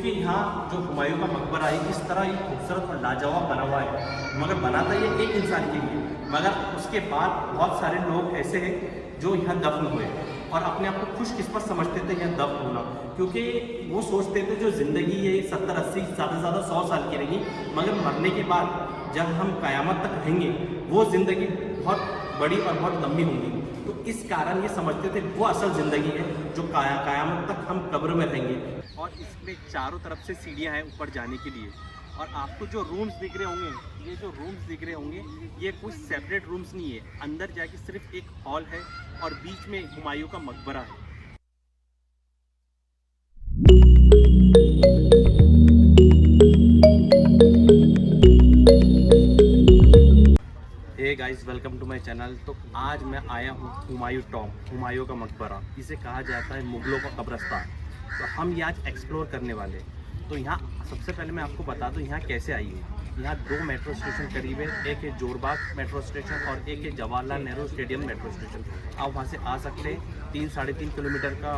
क्योंकि यहाँ जो हुमायूं का मकबरा है इस तरह ही खूबसूरत और लाजवाब बना हुआ है, मगर बनाता ये एक इंसान के लिए, मगर उसके बाद बहुत सारे लोग ऐसे हैं जो यहाँ दफन हुए और अपने आप को खुशकिस्मत समझते थे यहाँ दफन होना, क्योंकि वो सोचते थे जो ज़िंदगी है 70-80 ज़्यादा से ज़्यादा 100 साल की रहेगी, मगर मरने के बाद जब हम क़यामत तक रहेंगे वो ज़िंदगी बहुत बड़ी और बहुत लंबी होंगी। तो इस कारण ये समझते थे वो असल ज़िंदगी है जो क़यामत तक हम कब्र में रहेंगे। और इसमें चारों तरफ से सीढ़ियाँ हैं ऊपर जाने के लिए। और आपको जो रूम्स दिख रहे होंगे, ये जो रूम्स दिख रहे होंगे ये कुछ सेपरेट रूम्स नहीं है, अंदर जाके सिर्फ एक हॉल है और बीच में हुमायूं का मकबरा है। Hey guys, welcome to my channel. तो आज मैं आया हूँ हुमायूं टॉम, हुमायूं का मकबरा। इसे कहा जाता है मुगलों का कब्रिस्तान। तो हम ये आज एक्सप्लोर करने वाले। तो यहाँ सबसे पहले मैं आपको बता दूँ यहाँ कैसे आई हूँ। यहाँ 2 मेट्रो स्टेशन करीब है, एक है जोरबाग मेट्रो स्टेशन और एक है Jawaharlal Nehru stadium metro station. आप वहाँ से आ सकते हैं, 3-3.5 किलोमीटर का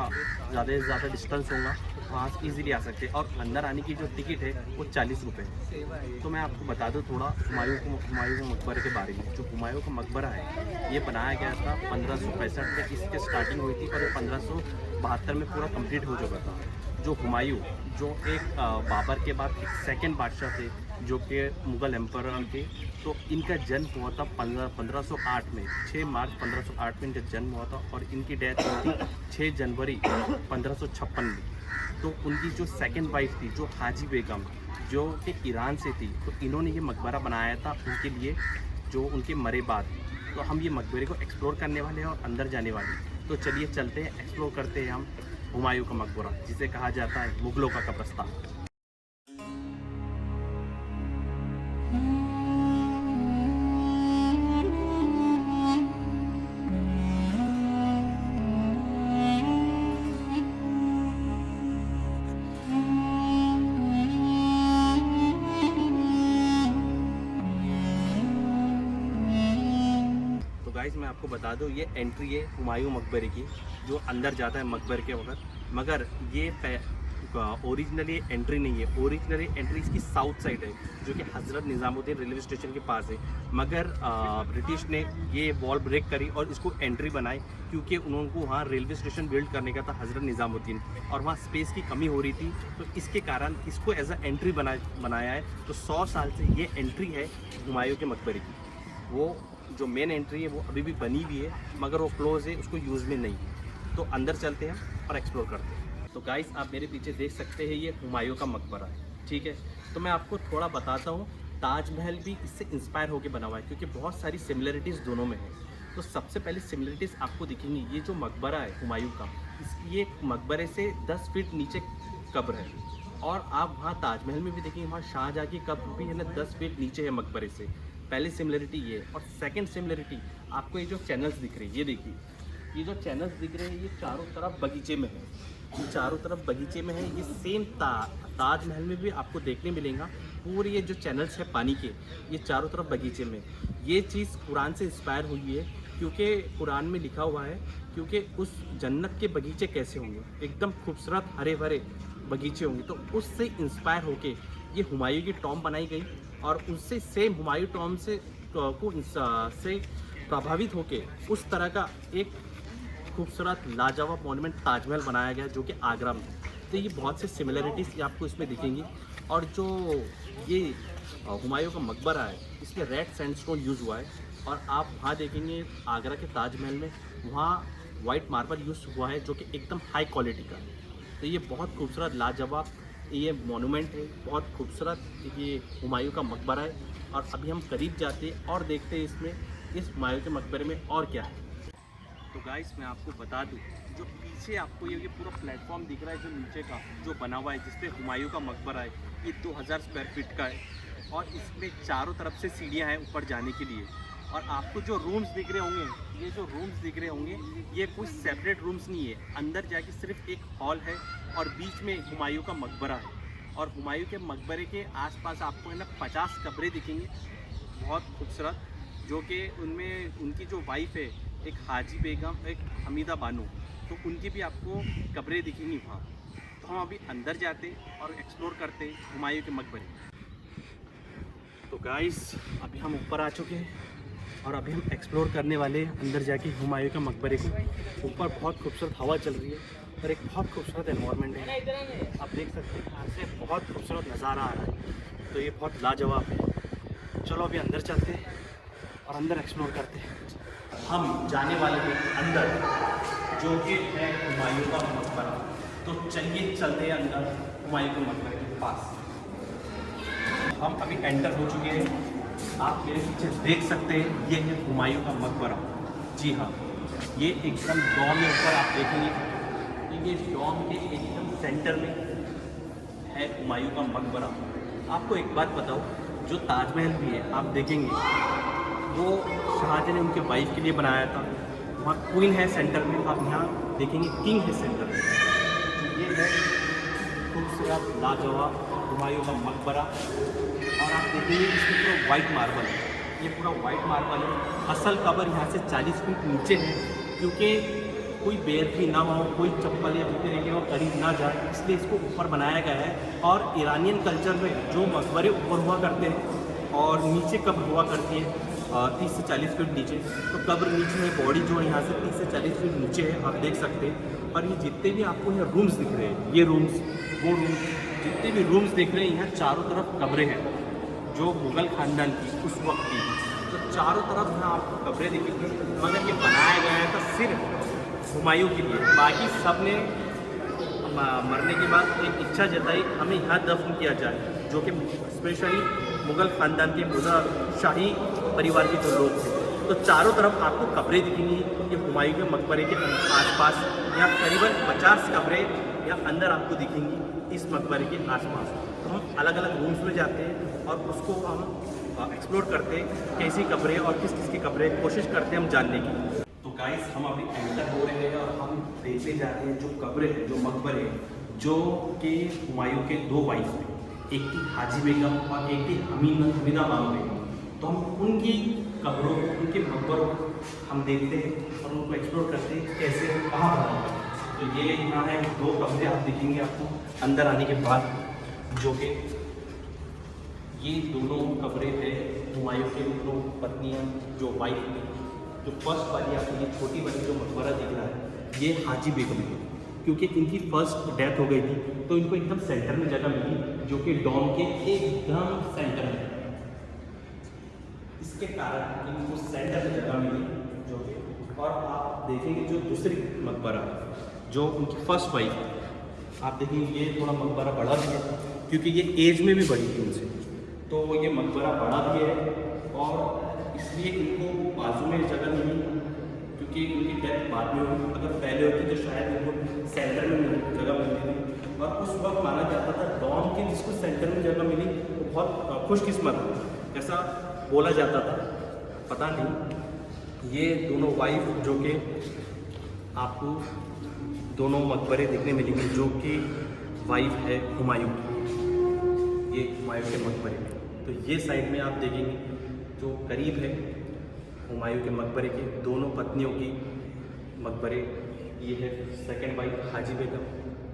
ज़्यादा से ज़्यादा डिस्टेंस होगा, वहाँ से ईज़िली आ सकते हैं। और अंदर आने की जो टिकट है वो 40 रुपये है। तो मैं आपको बता दूँ थोड़ा हुमायूं के मकबरे के बारे में। जो हुमायूं का मकबरा है ये बनाया गया था 1565 में, इसकी स्टार्टिंग हुई थी और ये 1572 में पूरा कंप्लीट हो चुका था। जो हुमायूं जो एक बाबर के बाद एक सेकंड बादशाह थे जो कि मुग़ल एम्परर थे, तो इनका जन्म हुआ था 1508 में, 6 मार्च 1508 में इनका जन्म हुआ था और इनकी डेथ हुई थी 6 जनवरी 1556 में। तो उनकी जो सेकंड वाइफ थी जो हाजी बेगम जो कि ईरान से थी, तो इन्होंने ये मकबरा बनाया था उनके लिए जो उनके मरे बाद। तो हम ये मकबरे को एक्सप्लोर करने वाले हैं और अंदर जाने वाले हैं। तो चलिए चलते हैं, एक्सप्लोर करते हैं हम हुमायूं का मकबरा, जिसे कहा जाता है मुगलों का कब्रिस्तान। गाइस मैं आपको बता दूं ये एंट्री है हुमायूं मकबरे की, जो अंदर जाता है मकबरे के वक्त। मगर ये ओरिजिनली एंट्री नहीं है, ओरिजिनली एंट्री इसकी साउथ साइड है जो कि हज़रत निज़ामुद्दीन रेलवे स्टेशन के पास है। मगर ब्रिटिश ने ये वॉल ब्रेक करी और इसको एंट्री बनाई, क्योंकि उनको वहाँ रेलवे स्टेशन बिल्ड करने का था हज़रत निज़ामुद्दीन, और वहाँ स्पेस की कमी हो रही थी, तो इसके कारण इसको एज अ एंट्री बनाया है। तो 100 साल से ये एंट्री है हुमायूं के मकबरे की। वो जो मेन एंट्री है वो अभी भी बनी हुई है, मगर वो क्लोज है, उसको यूज़ में नहीं है। तो अंदर चलते हैं और एक्सप्लोर करते हैं। तो गाइस आप मेरे पीछे देख सकते हैं ये हुमायूं का मकबरा है, ठीक है। तो मैं आपको थोड़ा बताता हूँ, ताजमहल भी इससे इंस्पायर होकर बना हुआ है, क्योंकि बहुत सारी सिमिलरिटीज़ दोनों में है। तो सबसे पहले सिमिलरिटीज़ आपको दिखेंगी, ये जो मकबरा है हुमायूं का, ये मकबरे से 10 फीट नीचे कब्र है। और आप वहाँ ताजमहल में भी देखेंगे, वहाँ शाहजहाँ की कब्र भी है ना 10 फीट नीचे है मकबरे से। पहली सिमिलरिटी ये है। और सेकंड सिमिलरिटी आपको ये जो चैनल्स दिख रहे हैं, ये देखिए, ये जो चैनल्स दिख रहे हैं ये चारों तरफ बगीचे में है, ये चारों तरफ बगीचे में है। ये सेम ताजमहल में भी आपको देखने मिलेगा। पूरे ये जो चैनल्स है पानी के, ये चारों तरफ बगीचे में। ये चीज़ कुरान से इंस्पायर हुई है, क्योंकि कुरान में लिखा हुआ है, क्योंकि उस जन्नत के बगीचे कैसे होंगे, एकदम खूबसूरत हरे भरे बगीचे होंगे। तो उससे इंस्पायर होके ये हुमायूं की टॉम्ब बनाई गई, और उससे सेम हुमायूं टॉम्ब से प्रभावित होके उस तरह का एक खूबसूरत लाजवाब मॉन्यूमेंट ताजमहल बनाया गया, जो कि आगरा में। तो ये बहुत से सिमिलरिटीज़ आपको इसमें दिखेंगी। और जो ये हुमायूं का मकबरा है, इसमें रेड सैंडस्टोन यूज़ हुआ है। और आप वहाँ देखेंगे आगरा के ताजमहल में, वहाँ वाइट मार्बल यूज़ हुआ है, जो कि एकदम हाई क्वालिटी का है। तो ये बहुत खूबसूरत लाजवाब ये मोनूमेंट है, बहुत खूबसूरत ये हुमायूं का मकबरा है। और अभी हम करीब जाते हैं और देखते हैं इसमें, इस हुमायूं के मकबरे में और क्या है। तो गाइस मैं आपको बता दूं, जो पीछे आपको ये पूरा प्लेटफॉर्म दिख रहा है, जो नीचे का जो बना हुआ है जिसपे हुमायूं का मकबरा है, ये 2000 स्क्वायर फीट का है। और इसमें चारों तरफ से सीढ़ियाँ हैं ऊपर जाने के लिए। और आपको जो रूम्स दिख रहे होंगे, ये जो रूम्स दिख रहे होंगे ये कोई सेपरेट रूम्स नहीं है, अंदर जाके सिर्फ एक हॉल है और बीच में हुमायूं का मकबरा है। और हुमायूं के मकबरे के आसपास आपको है ना 50 कब्रें दिखेंगी, बहुत खूबसूरत, जो कि उनमें उनकी जो वाइफ है एक हाजी बेगम, एक हमीदा बानो, तो उनकी भी आपको कब्रें दिखेंगी वहाँ। तो हम अभी अंदर जाते और एक्सप्लोर करते हुमायूं के मकबरे। तो गाइस अभी हम ऊपर आ चुके हैं और अभी हम एक्सप्लोर करने वाले हैं अंदर जाके हुमायूं के मकबरे को। ऊपर बहुत खूबसूरत हवा चल रही है और एक बहुत खूबसूरत एनवायरनमेंट है। आप देख सकते हैं यहाँ से बहुत खूबसूरत नज़ारा आ रहा है, तो ये बहुत लाजवाब है। चलो अभी अंदर चलते हैं और अंदर एक्सप्लोर करते हैं। हम जाने वाले हैं अंदर, जो कि है हुमायूं का मकबरा। तो चलिए चलते हैं अंदर हुमायूं के मकबरे के पास। हम अभी एंटर हो चुके हैं। आप मेरे पीछे देख सकते हैं, ये है हुमायूं का मकबरा। जी हाँ, ये एकदम डॉम में ऊपर आप देखेंगे, ये डॉम के एकदम सेंटर में है हुमायूं का मकबरा। आपको एक बात बताओ, जो ताजमहल भी है आप देखेंगे, वो शाहजहाँ ने उनके वाइफ के लिए बनाया था। वहाँ क्वीन है सेंटर में, आप यहाँ देखेंगे किंग है सेंटर में। तो ये है खूबसूरत लाजवाब हुमायूं का मकबरा। और आप देखेंगे इसमें पूरा वाइट मार्बल है, ये पूरा वाइट मार्बल है। असल कब्र यहाँ से 40 फीट नीचे है, क्योंकि कोई बेअदबी ना हो, कोई चप्पल या जूते लेके और करीब ना जाए, इसलिए इसको ऊपर बनाया गया है। और ईरानियन कल्चर में जो मकबरे ऊपर हुआ करते हैं और नीचे कब्र हुआ करती है 30 से 40 फीट नीचे, तो कब्र नीचे है, बॉडी जो है यहाँ से 30 से 40 फीट नीचे है, आप देख सकते हैं। और ये जितने भी आपको यहाँ रूम्स दिख रहे हैं, ये रूम्स, वो रूम्स, जितने भी रूम्स दिख रहे हैं, यहाँ चारों तरफ कब्रें हैं जो मुग़ल ख़ानदान की उस वक्त की। तो चारों तरफ यहाँ आपको कब्रें दिखेंगी, मगर ये बनाया गया था सिर्फ हुमायूं के लिए। बाकी सब ने मरने के बाद एक इच्छा जताई हमें यहाँ दफन किया जाए, जो कि स्पेशली मुग़ल ख़ानदान के शाही परिवार के जो लोग थे। तो चारों तरफ आपको कब्रें दिखेंगी। ये हुमायूं के मकबरे के आसपास यहाँ करीबन 50 कब्रें यहाँ अंदर आपको दिखेंगी इस मकबरे के आसपास। तो हम अलग अलग रूम्स में जाते हैं और उसको हम एक्सप्लोर करते हैं, कैसी कब्रें और किस किस की कब्रें, कोशिश करते हैं हम जानने की। तो गाइस हम अभी एंटर हो रहे हैं और हम देखने जाते हैं जो कब्रें हैं, जो मकबरे हैं, जो कि हुमायूं के 2 वाइफ थे, एक थी हाजी बेगम और एक थी हमीदा बानो बेगम। तो हम उनकी कब्रों को, उनके मकबरों को हम देखते हैं और उनको एक्सप्लोर करते हैं कैसे कहाँ बना हुआ। तो ये यहाँ है 2 कब्रें आप दिखेंगे आपको अंदर आने के बाद, जो कि ये दोनों कब्रें थे हुमायूं के दोनों पत्नियाँ जो वाइफ थी। जो फर्स्ट वाली आपको ये छोटी वाली जो मकबरा दिख रहा है, ये हाजी बेगम है, क्योंकि इनकी फर्स्ट डेथ हो गई थी तो इनको एकदम सेंटर में जगह मिली, जो कि डॉम के एकदम सेंटर में। इसके कारण इनको सेंटर में जगह मिली, जो कि और आप देखेंगे जो दूसरी मकबरा जो उनकी फर्स्ट वाइफ, आप देखेंगे ये थोड़ा मकबरा बड़ा भी है, क्योंकि ये एज में भी बड़ी थी उनसे, तो ये मकबरा बड़ा भी है और इसलिए इनको बाजू में जगह मिली, क्योंकि उनकी डेथ बाद में हुई। अगर पहले होती तो शायद इनको सेंटर में जगह मिलती थी। और उस वक्त माना जाता था डॉम के जिसको सेंटर में जगह मिली वो बहुत खुशकिस्मत है, ऐसा बोला जाता था। पता नहीं, ये दोनों वाइफ जो कि आपको दोनों मकबरे देखने मिलेंगे, जो कि वाइफ है हुमायूं की, ये हुमायूं के मकबरे। तो ये साइड में आप देखेंगे जो करीब है हुमायूं के मकबरे के दोनों पत्नियों की मकबरे, ये है सेकंड वाइफ हाजी बेगम,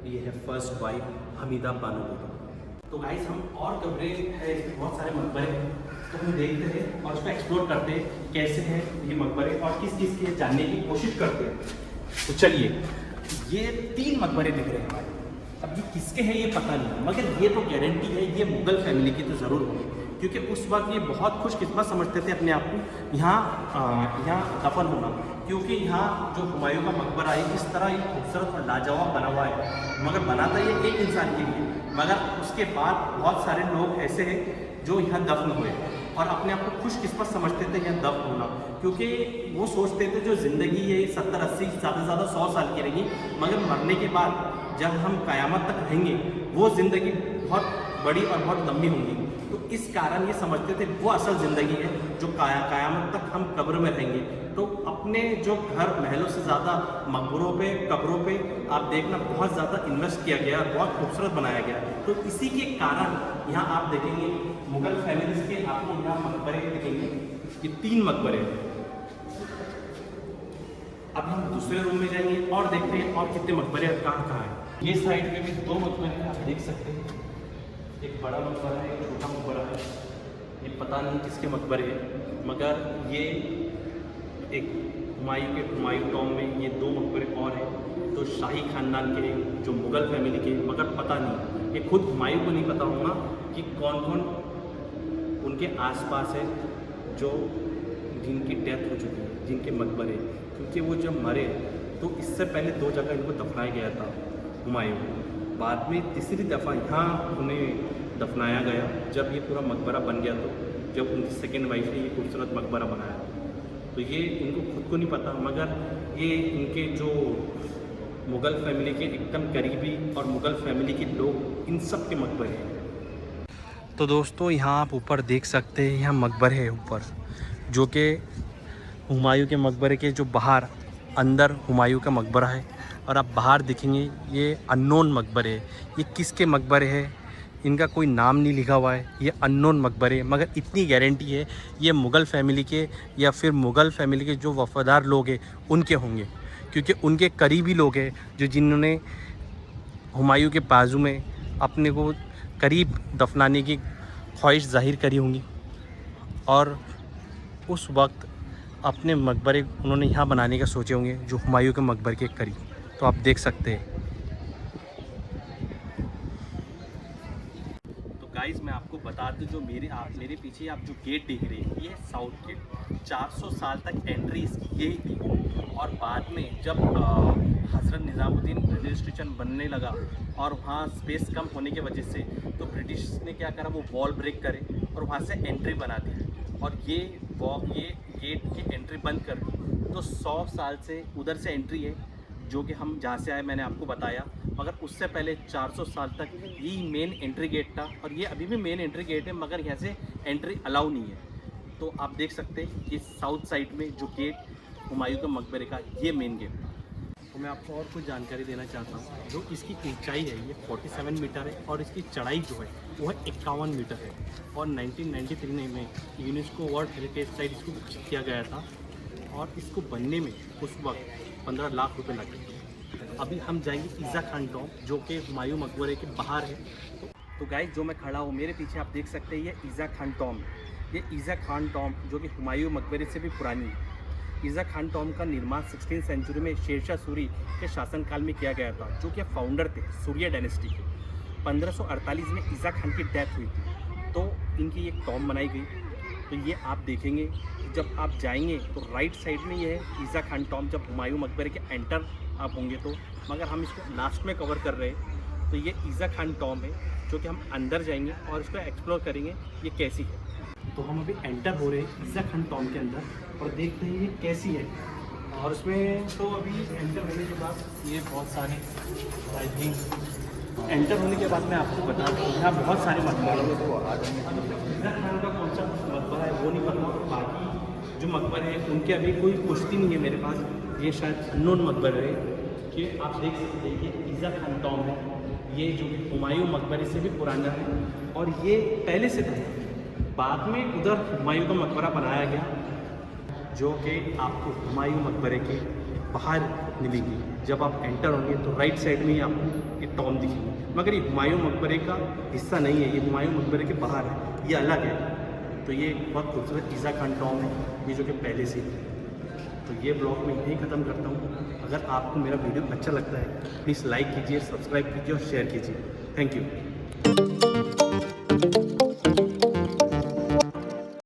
ये है फर्स्ट वाइफ हमीदा बानो बेगम। तो गाइस हम और कब्रे है, इसमें बहुत सारे मकबरे, तो हम देखते हैं और उसको एक्सप्लोर करते हैं कैसे हैं ये मकबरे और किस चीज़ के जानने की कोशिश करते हैं। तो चलिए, ये 3 मकबरे दिख रहे हैं हमारे। अब ये किसके हैं ये पता नहीं, मगर ये तो गारंटी है ये मुग़ल फैमिली की तो ज़रूर होगी, क्योंकि उस वक्त ये बहुत खुशकिस्मत समझते थे अपने आप को यहाँ दफन होना, क्योंकि यहाँ जो हुमायूं का मकबरा है इस तरह एक खूबसूरत और लाजवाब बना हुआ है। मगर बना था ये एक इंसान के लिए, मगर उसके बाद बहुत सारे लोग ऐसे हैं जो यहाँ दफन हुए और अपने आप को खुशकिस्मत समझते थे यहाँ दफन होना, क्योंकि वो सोचते थे जो ज़िंदगी है 70-80 ज़्यादा से ज़्यादा 100 साल की रहेगी, मगर मरने के बाद जब हम क़यामत तक रहेंगे वो ज़िंदगी बहुत बड़ी और बहुत लंबी होंगी। तो इस कारण ये समझते थे वो असल ज़िंदगी है जो क़यामत तक हम कब्र में रहेंगे। तो अपने जो घर महलों से ज़्यादा मकबरों पे, कब्रों पे आप देखना बहुत ज़्यादा इन्वेस्ट किया गया, बहुत खूबसूरत बनाया गया। तो इसी के कारण यहाँ आप देखेंगे मुग़ल फैमिलीज़ के आपको यहाँ मकबरे दिखेंगे, ये 3 मकबरे। अब हम दूसरे रूम में जाएंगे और देखते हैं और कितने मकबरे कहाँ कहाँ हैं। ये साइड में भी 2 मकबरे आप देख सकते हैं, एक बड़ा मकबरा है, एक छोटा मकबरा है। ये पता नहीं किसके मकबरे हैं, मगर ये एक हुमायूं टॉम में ये 2 मकबरे और हैं, तो शाही ख़ानदान के, जो मुग़ल फैमिली के, मगर पता नहीं, ये खुद हुमायूं को नहीं पता होगा कि कौन कौन उनके आसपास है जो जिनकी डेथ हो चुकी है, जिनके मकबरे, क्योंकि वो जब मरे तो इससे पहले 2 जगह इनको दफनाया गया था हुमायूं, बाद में तीसरी दफ़ा यहाँ उन्हें दफनाया गया जब ये पूरा मकबरा बन गया, तो जब उनकी सेकेंड वाइफ ने ये खूबसूरत मकबरा बनाया। तो ये इनको खुद को नहीं पता, मगर ये इनके जो मुग़ल फैमिली के एकदम करीबी और मुग़ल फैमिली के लोग, इन सब के मकबरे हैं। तो दोस्तों यहाँ आप ऊपर देख सकते हैं, यहाँ मकबरे है ऊपर, जो कि हुमायूं के मकबरे के जो बाहर अंदर हुमायूं का मकबरा है, और आप बाहर देखेंगे ये अननोन मकबरे है। ये किसके मकबरे हैं, इनका कोई नाम नहीं लिखा हुआ है, ये अननोन मकबरे, मगर इतनी गारंटी है ये मुग़ल फैमिली के या फिर मुग़ल फैमिली के जो वफ़ादार लोग हैं उनके होंगे, क्योंकि उनके करीबी लोग हैं जो जिन्होंने हुमायूं के बाजू में अपने को करीब दफनाने की ख्वाहिश ज़ाहिर करी होंगी, और उस वक्त अपने मकबरे उन्होंने यहाँ बनाने का सोचे होंगे जो हुमायूं के मकबरे के करीब। तो आप देख सकते हैं। तो गाइस मैं आपको बता दूं, जो मेरे पीछे आप जो गेट देख रहे हैं, ये है साउथ गेट। 400 साल तक एंट्री इसकी यही थी, और बाद में जब हज़रत निज़ामुद्दीन रेलवे स्टेशन बनने लगा और वहाँ स्पेस कम होने की वजह से, तो ब्रिटिश ने क्या करा, वो वॉल ब्रेक करे और वहाँ से एंट्री बना दी, और ये गेट की एंट्री बंद कर दी। तो 100 साल से उधर से एंट्री है, जो कि हम जहाँ से आए मैंने आपको बताया, मगर उससे पहले 400 साल तक यही मेन एंट्री गेट था, और ये अभी भी मेन एंट्री गेट है, मगर यहाँ से एंट्री अलाउ नहीं है। तो आप देख सकते हैं कि साउथ साइड में जो गेट हुमायूं के मकबरे का, ये मेन गेट था। तो मैं आपको और कुछ जानकारी देना चाहता हूँ। जो इसकी ऊंचाई है ये 47 मीटर है, और इसकी चढ़ाई जो है वो है 51 मीटर है, और 1993 में यूनेस्को वर्ल्ड हेरिटेज साइट इसको घोषित किया गया था, और इसको बनने में उस वक्त 15 लाख रुपए लगे। अभी हम जाएंगे ईज़ा खान टॉम, जो कि हुमायूं मकबरे के बाहर है। तो गाइस जो मैं खड़ा हूँ, मेरे पीछे आप देख सकते हैं, ये ईज़ा खान टॉम। ये ईज़ा खान टॉम जो कि हुमायूं मकबरे से भी पुरानी है। ईज़ा खान टॉम का निर्माण 16वीं सेंचुरी में शेरशाह सूरी के शासनकाल में किया गया था, जो कि फाउंडर थे सूर्या डायनेस्टी के। 1548 में ईज़ा खान की डेथ हुई थी, तो इनकी एक टॉम बनाई गई। तो ये आप देखेंगे, जब आप जाएंगे तो राइट साइड में ये है ईज़ा खान टॉम, जब हुमायूं मकबरे के एंटर आप होंगे तो, मगर हम इसको लास्ट में कवर कर रहे हैं। तो ये ईज़ा खान टॉम है, जो कि हम अंदर जाएंगे और इसको एक्सप्लोर करेंगे ये कैसी है। तो हम अभी एंटर हो रहे हैं ईज़ा खान टॉम के अंदर, और देखते हैं ये कैसी है। और उसमें तो अभी एंटर होने के बाद ये बहुत सारे, आई थिंक एंटर होने के बाद मैं आपको बता दूँ, यहाँ बहुत सारे मकबरे हैं। तो ईज़ा खान का कौन सा मकबरा है वो नहीं पता, और बाकी जो मकबरे हैं उनके अभी कोई पुष्टि नहीं है मेरे पास। ये शायद अननोन मकबरे है, कि आप देख सकते हैं ये ईज़ा खान टॉम है, ये जो हुमायूं मकबरे से भी पुराना है, और ये पहले से था। बाद में उधर हुमायूं का मकबरा बनाया गया, जो कि आपको हुमायूं मकबरे के बाहर मिलेगी। जब आप एंटर होंगे तो राइट साइड में ही आपको ये टॉम दिखेगी, मगर ये हुमायूं मकबरे का हिस्सा नहीं है, ये हुमायूं मकबरे के बाहर है, ये अलग है। तो ये बहुत खूबसूरत ईज़ा खान टॉम है, ये जो कि पहले से। तो ये ब्लॉग मैं यहीं ख़त्म करता हूँ। अगर आपको मेरा वीडियो अच्छा लगता है, प्लीज़ लाइक कीजिए, सब्सक्राइब कीजिए और शेयर कीजिए। Thank you.